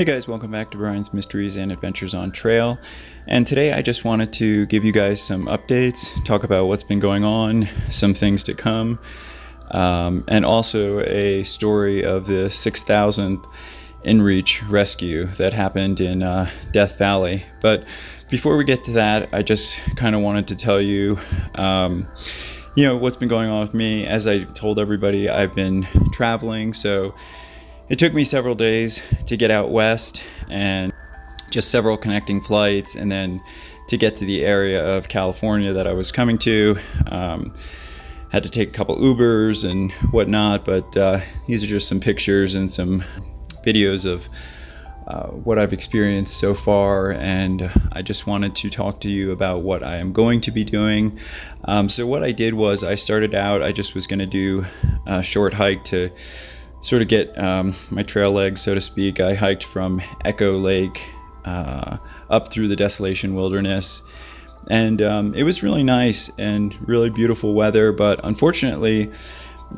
Hey guys, welcome back to Brian's Mysteries and Adventures on Trail. And today I just wanted to give you guys some updates, talk about what's been going on, some things to come, and also a story of the 6,000th Inreach rescue that happened in Death Valley. But before we get to that, I just kind of wanted to tell you, what's been going on with me. As I told everybody, I've been traveling, so it took me several days to get out west and just several connecting flights, and then to get to the area of California that I was coming to. Had to take a couple Ubers and whatnot, but these are just some pictures and some videos of what I've experienced so far, and I just wanted to talk to you about what I am going to be doing. So what I did was I started out, I just was going to do a short hike to sort of get my trail legs, so to speak. I hiked from Echo Lake up through the Desolation Wilderness, and it was really nice and really beautiful weather, but unfortunately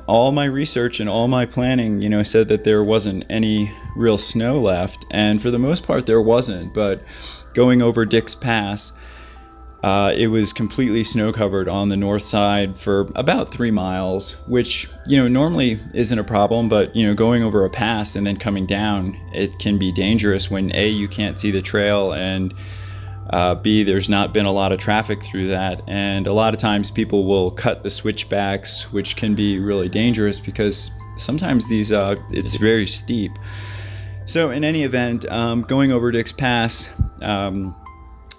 all my research and all my planning said that there wasn't any real snow left, and for the most part there wasn't. But going over Dick's Pass, it was completely snow covered on the north side for about 3 miles, which normally isn't a problem, but going over a pass and then coming down, it can be dangerous when A, you can't see the trail, and B, there's not been a lot of traffic through that, and a lot of times people will cut the switchbacks, which can be really dangerous because sometimes these it's very steep. So in any event, going over Dick's Pass,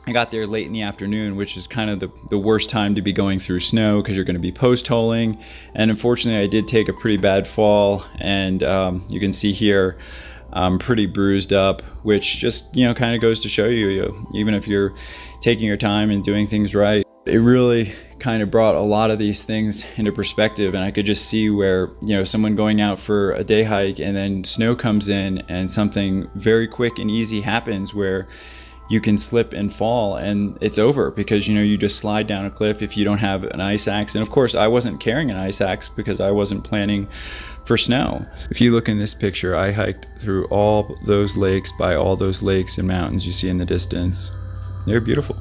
I got there late in the afternoon, which is kind of the worst time to be going through snow because you're going to be post-holing. And unfortunately, I did take a pretty bad fall, and you can see here I'm pretty bruised up, which just kind of goes to show you, even if you're taking your time and doing things right, it really kind of brought a lot of these things into perspective. And I could just see where someone going out for a day hike and then snow comes in and something very quick and easy happens where you can slip and fall, and it's over because you just slide down a cliff if you don't have an ice axe. And of course I wasn't carrying an ice axe because I wasn't planning for snow. If you look in this picture, I hiked through all those lakes, by all those lakes and mountains you see in the distance. They're beautiful.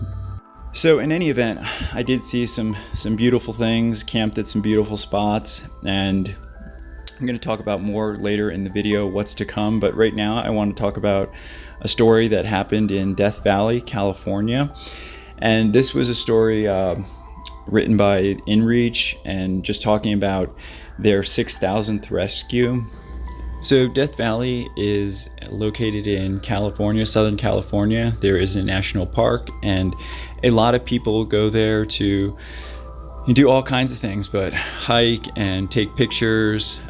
So in any event, I did see some beautiful things, camped at some beautiful spots, and I'm going to talk about more later in the video what's to come. But right now I want to talk about a story that happened in Death Valley, California. And this was a story written by Inreach, and just talking about their 6,000th rescue. So Death Valley is located in California, Southern California. There is a national park, and a lot of people go there to do all kinds of things, but hike and take pictures.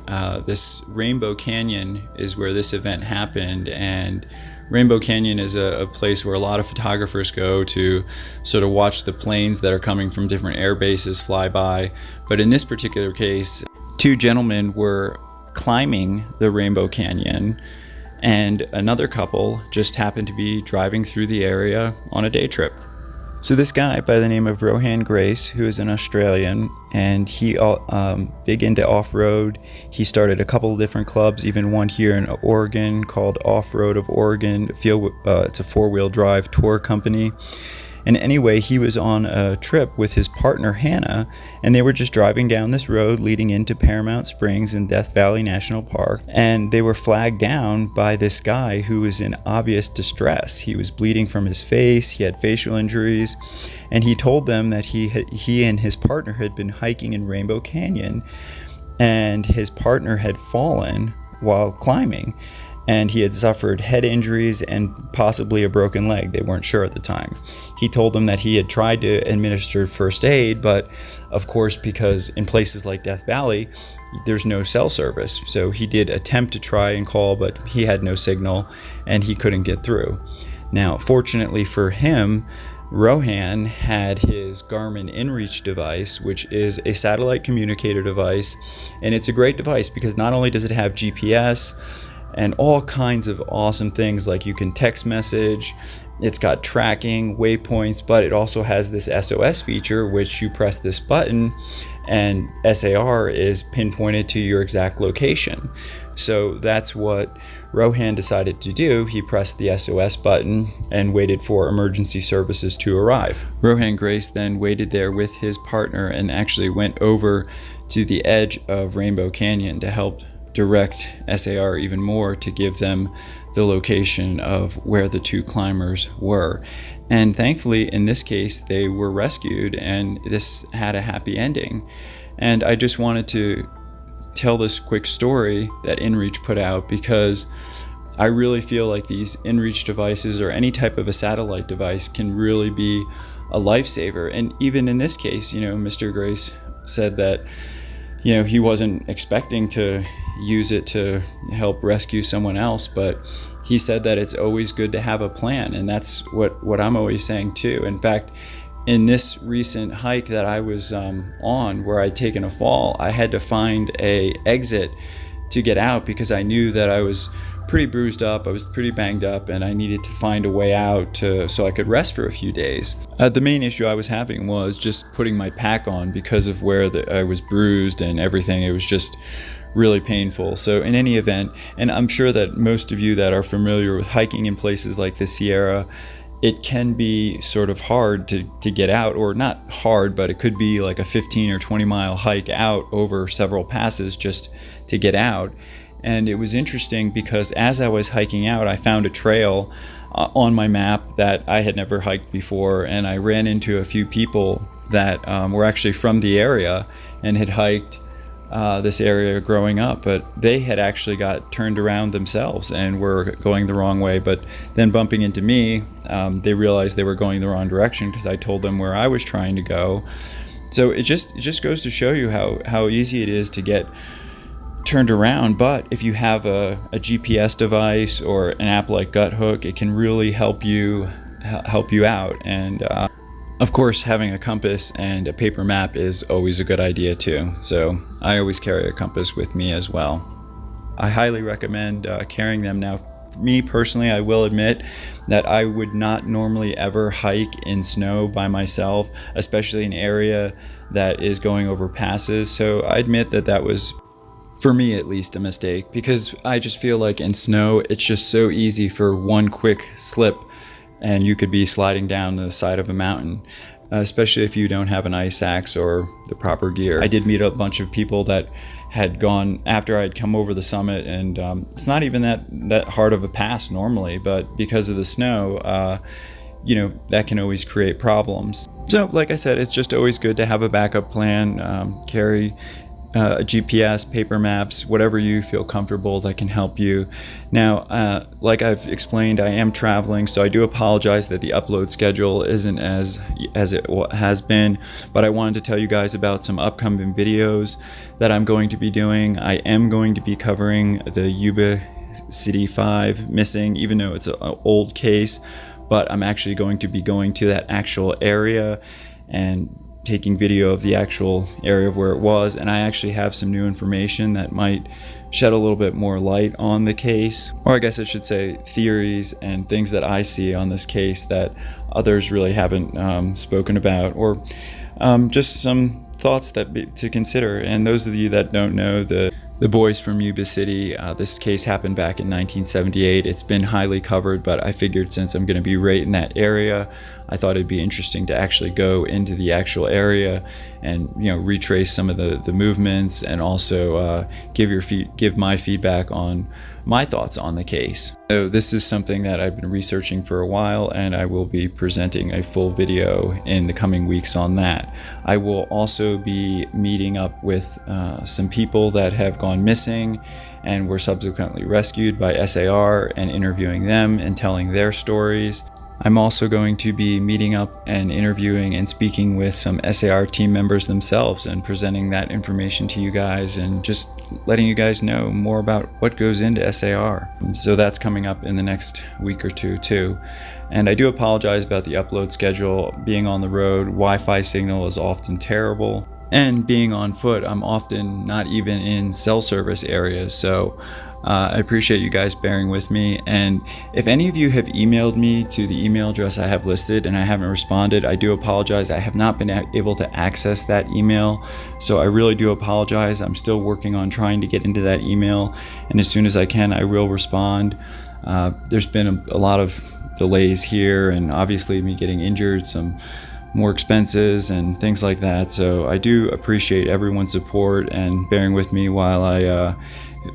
This Rainbow Canyon is where this event happened, and Rainbow Canyon is a place where a lot of photographers go to sort of watch the planes that are coming from different air bases fly by. But in this particular case, 2 gentlemen were climbing the Rainbow Canyon, and another couple just happened to be driving through the area on a day trip. So this guy by the name of Rohan Grace, who is an Australian, and he big into off-road. He started a couple of different clubs, even one here in Oregon called Off-Road of Oregon. It's a 4-wheel drive tour company. And anyway, he was on a trip with his partner Hannah, and they were just driving down this road leading into Paramount Springs in Death Valley National Park, and they were flagged down by this guy who was in obvious distress. He was bleeding from his face, he had facial injuries, and he told them that he and his partner had been hiking in Rainbow Canyon, and his partner had fallen while climbing, and he had suffered head injuries and possibly a broken leg. They weren't sure at the time. He told them that he had tried to administer first aid, but of course, because in places like Death Valley, there's no cell service. So he did attempt to try and call, but he had no signal and he couldn't get through. Now, fortunately for him, Rohan had his Garmin Inreach device, which is a satellite communicator device. And it's a great device because not only does it have GPS, and all kinds of awesome things, like you can text message, it's got tracking, waypoints, but it also has this SOS feature, which you press this button and SAR is pinpointed to your exact location, So that's what Rohan decided to do. He pressed the SOS button and waited for emergency services to arrive. Rohan Grace then waited there with his partner and actually went over to the edge of Rainbow Canyon to help direct SAR even more, to give them the location of where the two climbers were. And thankfully, in this case, they were rescued and this had a happy ending. And I just wanted to tell this quick story that Inreach put out, because I really feel like these Inreach devices, or any type of a satellite device, can really be a lifesaver. And even in this case, Mr. Grace said that he wasn't expecting to use it to help rescue someone else, but he said that it's always good to have a plan, and that's what I'm always saying too. In fact, in this recent hike that I was on, where I'd taken a fall, I had to find a exit to get out because I knew that I was pretty bruised up, I was pretty banged up, and I needed to find a way out so I could rest for a few days. The main issue I was having was just putting my pack on because of where I was bruised and everything. It was just really painful. So in any event, and I'm sure that most of you that are familiar with hiking in places like the Sierra, it can be sort of hard to get out, or not hard, but it could be like a 15 or 20 mile hike out over several passes just to get out. And it was interesting because as I was hiking out, I found a trail on my map that I had never hiked before, and I ran into a few people that were actually from the area and had hiked this area growing up, but they had actually got turned around themselves and were going the wrong way. But then bumping into me, they realized they were going the wrong direction because I told them where I was trying to go. So it just goes to show you how easy it is to get turned around. But if you have a GPS device or an app like Guthook, it can really help you out. And of course, having a compass and a paper map is always a good idea too. So I always carry a compass with me as well. I highly recommend carrying them. Now, me personally, I will admit that I would not normally ever hike in snow by myself, especially an area that is going over passes. So I admit that was, for me at least, a mistake, because I just feel like in snow, it's just so easy for one quick slip and you could be sliding down the side of a mountain, especially if you don't have an ice axe or the proper gear. I did meet a bunch of people that had gone after I'd come over the summit, and it's not even that hard of a pass normally, but because of the snow, that can always create problems. So like I said, it's just always good to have a backup plan, carry a GPS, paper maps, whatever you feel comfortable that can help you. Now, like I've explained, I am traveling, so I do apologize that the upload schedule isn't as it has been, but I wanted to tell you guys about some upcoming videos that I'm going to be doing. I am going to be covering the Yuba City 5 missing, even though it's an old case, but I'm actually going to be going to that actual area and taking video of the actual area of where it was. And I actually have some new information that might shed a little bit more light on the case, or I guess I should say theories and things that I see on this case that others really haven't spoken about, or just some thoughts to consider. And those of you that don't know, the boys from Yuba City, this case happened back in 1978. It's been highly covered, but I figured since I'm going to be right in that area, I thought it'd be interesting to actually go into the actual area and retrace some of the movements, and also give my feedback on my thoughts on the case. So this is something that I've been researching for a while, and I will be presenting a full video in the coming weeks on that. I will also be meeting up with some people that have gone missing and were subsequently rescued by SAR, and interviewing them and telling their stories. I'm also going to be meeting up and interviewing and speaking with some SAR team members themselves and presenting that information to you guys, and just letting you guys know more about what goes into SAR. So that's coming up in the next week or two too. And I do apologize about the upload schedule. Being on the road, Wi-Fi signal is often terrible. And being on foot, I'm often not even in cell service areas. So I appreciate you guys bearing with me. And if any of you have emailed me to the email address I have listed and I haven't responded, I do apologize. I have not been able to access that email, so I really do apologize. I'm still working on trying to get into that email, and as soon as I can, I will respond. There's been a lot of delays here, and obviously me getting injured, some more expenses and things like that. So I do appreciate everyone's support and bearing with me while I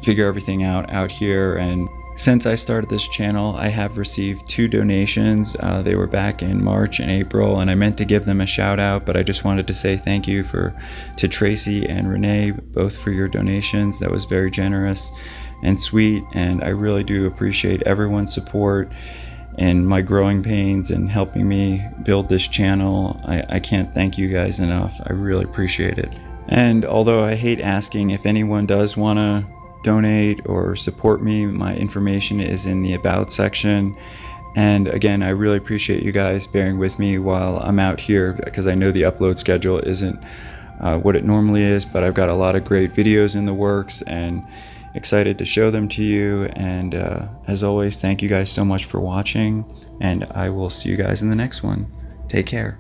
figure everything out here. And since I started this channel, I have received 2 donations. They were back in March and April, and I meant to give them a shout out, but I just wanted to say thank you to Tracy and Renee, both for your donations. That was very generous and sweet, and I really do appreciate everyone's support and my growing pains and helping me build this channel. I can't thank you guys enough. I really appreciate it. And although I hate asking, if anyone does want to donate or support me, my information is in the About section. And again, I really appreciate you guys bearing with me while I'm out here, because I know the upload schedule isn't what it normally is, but I've got a lot of great videos in the works and excited to show them to you. And as always, thank you guys so much for watching, and I will see you guys in the next one. Take care.